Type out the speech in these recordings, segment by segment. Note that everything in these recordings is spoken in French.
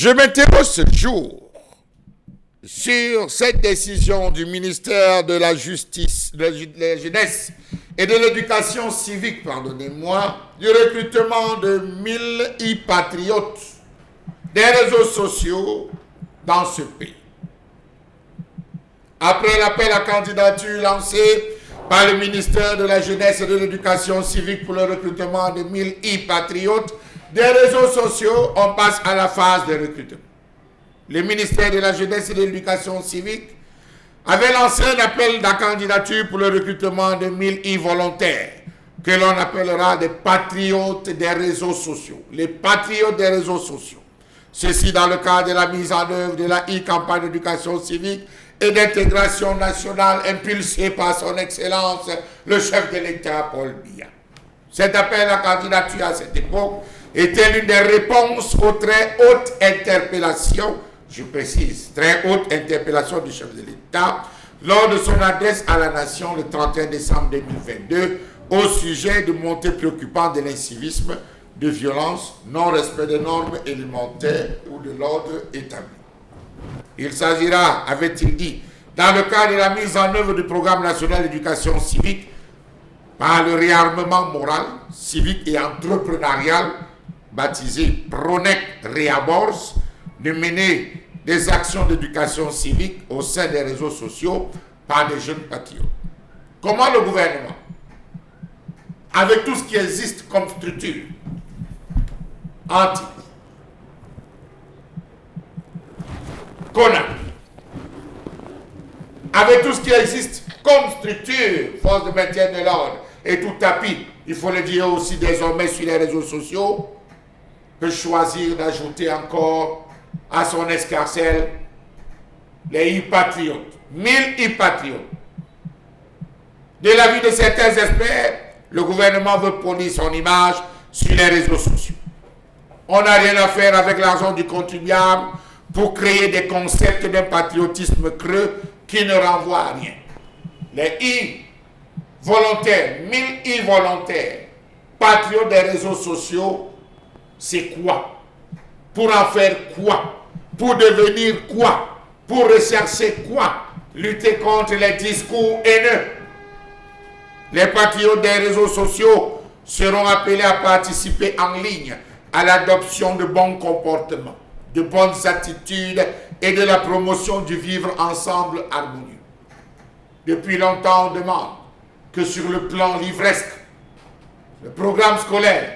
Je m'interroge ce jour sur cette décision du ministère de la Justice, de la Jeunesse et de l'Éducation civique, pardonnez-moi, du recrutement de 1000 e-patriotes des réseaux sociaux dans ce pays. Après l'appel à candidature lancé par le ministère de la Jeunesse et de l'Éducation civique pour le recrutement de 1000 e-patriotes des réseaux sociaux, on passe à la phase de recrutement. Le ministère de la Jeunesse et de l'Éducation civique avait lancé un appel à candidature pour le recrutement de 1000 e-volontaires, que l'on appellera des patriotes des réseaux sociaux. Les patriotes des réseaux sociaux. Ceci dans le cadre de la mise en œuvre de la e-campagne d'éducation civique et d'intégration nationale impulsée par son Excellence, le chef de l'État, Paul Biya. Cet appel à candidature à cette époque était l'une des réponses aux très hautes interpellations, je précise, très haute interpellation du chef de l'État, lors de son adresse à la nation le 31 décembre 2022, au sujet de montées préoccupantes de l'incivisme, de violence, non-respect des normes élémentaires ou de l'ordre établi. Il s'agira, avait-il dit, dans le cadre de la mise en œuvre du programme national d'éducation civique, par le réarmement moral, civique et entrepreneurial, baptisé PRONEC Réabors, de mener des actions d'éducation civique au sein des réseaux sociaux par des jeunes patriotes. Comment le gouvernement, avec tout ce qui existe comme structure anti, CONA, avec tout ce qui existe comme structure, force de maintien de l'ordre et tout tapis, il faut le dire aussi désormais sur les réseaux sociaux, peut choisir d'ajouter encore à son escarcelle les e-patriotes, 1000 e-patriotes. De l'avis de certains experts, le gouvernement veut polir son image sur les réseaux sociaux. On n'a rien à faire avec l'argent du contribuable pour créer des concepts d'un patriotisme creux qui ne renvoient à rien. Les e-volontaires, 1000 e-volontaires, patriotes des réseaux sociaux, c'est quoi? Pour en faire quoi? Pour devenir quoi? Pour rechercher quoi? Lutter contre les discours haineux. Les patriotes des réseaux sociaux seront appelés à participer en ligne à l'adoption de bons comportements, de bonnes attitudes et de la promotion du vivre ensemble harmonieux. Depuis longtemps, on demande que sur le plan livresque, le programme scolaire,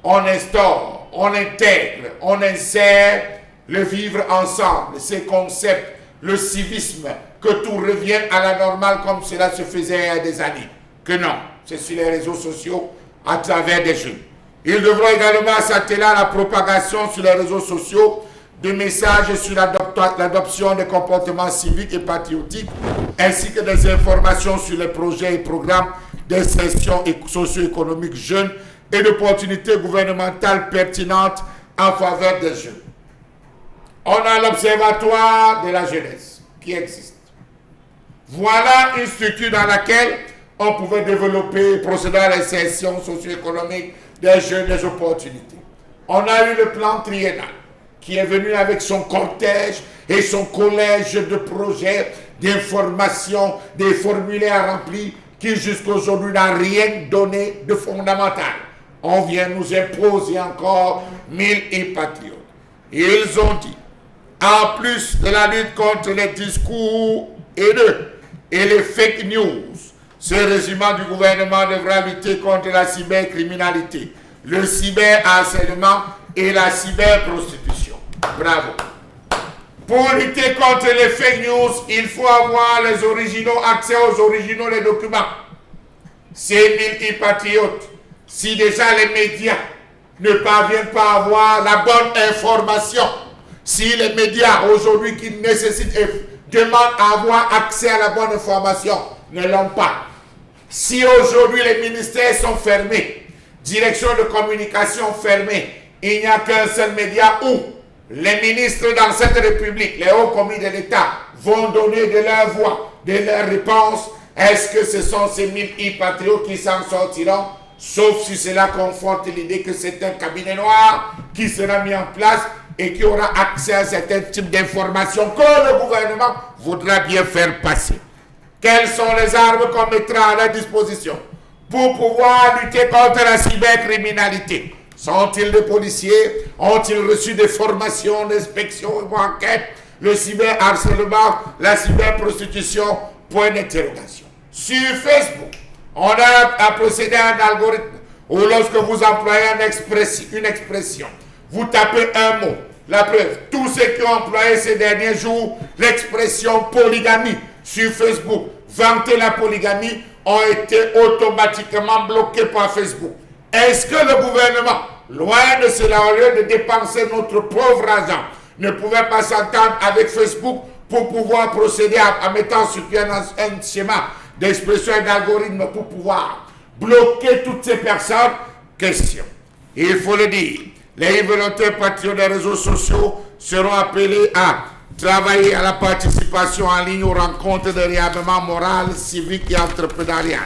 on instaure, on intègre, on insère le vivre ensemble, ces concepts, le civisme, que tout revienne à la normale comme cela se faisait il y a des années. Que non, c'est sur les réseaux sociaux à travers des jeunes. Ils devront également s'atteler à la propagation sur les réseaux sociaux de messages sur l'adoption des comportements civiques et patriotiques, ainsi que des informations sur les projets et programmes d'insertion socio-économique jeunes et d'opportunités gouvernementales pertinentes en faveur des jeunes. On a l'Observatoire de la jeunesse qui existe. Voilà une structure dans laquelle on pouvait développer et procéder à l'insertion socio-économique des jeunes, des opportunités. On a eu le plan triennal qui est venu avec son cortège et son collège de projets, d'informations, des formulaires remplis qui jusqu'à aujourd'hui n'a rien donné de fondamental. On vient nous imposer encore 1000 e-patriotes. Ils ont dit, en plus de la lutte contre les discours haineux et les fake news, ce régiment du gouvernement devra lutter contre la cybercriminalité, le cyberharcèlement et la cyberprostitution. Bravo. Pour lutter contre les fake news, il faut avoir les originaux, accès aux originaux, les documents. Ces 1000 e-patriotes, si déjà les médias ne parviennent pas à avoir la bonne information, si les médias aujourd'hui qui nécessitent et demandent à avoir accès à la bonne information ne l'ont pas, si aujourd'hui les ministères sont fermés, direction de communication fermée, il n'y a qu'un seul média où les ministres dans cette république, les hauts commis de l'État, vont donner de leur voix, de leur réponse, est-ce que ce sont ces 1000 e-patriotes qui s'en sortiront? Sauf si cela conforte l'idée que c'est un cabinet noir qui sera mis en place et qui aura accès à certains types d'informations que le gouvernement voudra bien faire passer. Quelles sont les armes qu'on mettra à la disposition pour pouvoir lutter contre la cybercriminalité? Sont-ils des policiers? Ont-ils reçu des formations d'inspection et d'enquête? Le cyberharcèlement, la cyberprostitution? Point d'interrogation. Sur Facebook, on a procédé à un algorithme où lorsque vous employez une expression, vous tapez un mot. La preuve, tous ceux qui ont employé ces derniers jours l'expression polygamie sur Facebook, vanter la polygamie, ont été automatiquement bloqués par Facebook. Est-ce que le gouvernement, loin de cela, au lieu de dépenser notre pauvre argent, ne pouvait pas s'entendre avec Facebook pour pouvoir procéder à mettre sur pied un schéma d'expression et d'algorithme pour pouvoir bloquer toutes ces personnes? Question. Il faut le dire, les volontaires patriotes des réseaux sociaux seront appelés à travailler à la participation en ligne aux rencontres de réarmement moral, civique et entrepreneurial.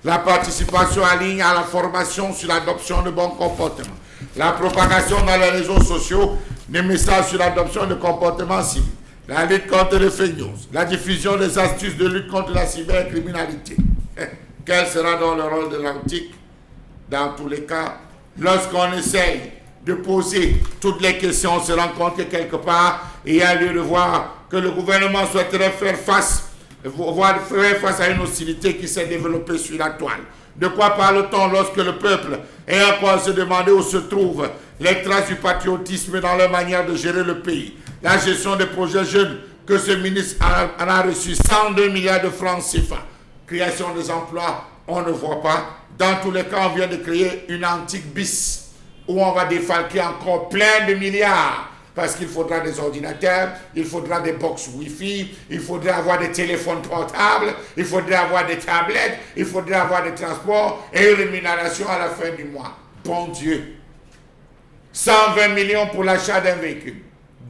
La participation en ligne à la formation sur l'adoption de bons comportements. La propagation dans les réseaux sociaux des messages sur l'adoption de comportements civiques. La lutte contre les fake news. La diffusion des astuces de lutte contre la cybercriminalité. Quel sera donc le rôle de l'antique? Dans tous les cas, lorsqu'on essaye de poser toutes les questions, on se rend compte que quelque part, il y a lieu de voir que le gouvernement souhaiterait faire face à une hostilité qui s'est développée sur la toile. De quoi parle-t-on lorsque le peuple est encore à se demander où se trouvent les traces du patriotisme dans leur manière de gérer le pays? La gestion des projets jeunes, que ce ministre en a reçu 102 milliards de francs CFA. Création des emplois, on ne voit pas. Dans tous les cas, on vient de créer une antique bis où on va défalquer encore plein de milliards. Parce qu'il faudra des ordinateurs, il faudra des box Wi-Fi, il faudra avoir des téléphones portables, il faudra avoir des tablettes, il faudra avoir des transports et une rémunération à la fin du mois. Bon Dieu. 120 millions pour l'achat d'un véhicule.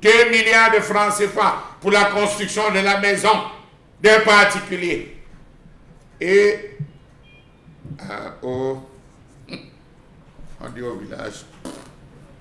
2 milliards de francs CFA pour la construction de la maison d'un particulier. Et on dit au village,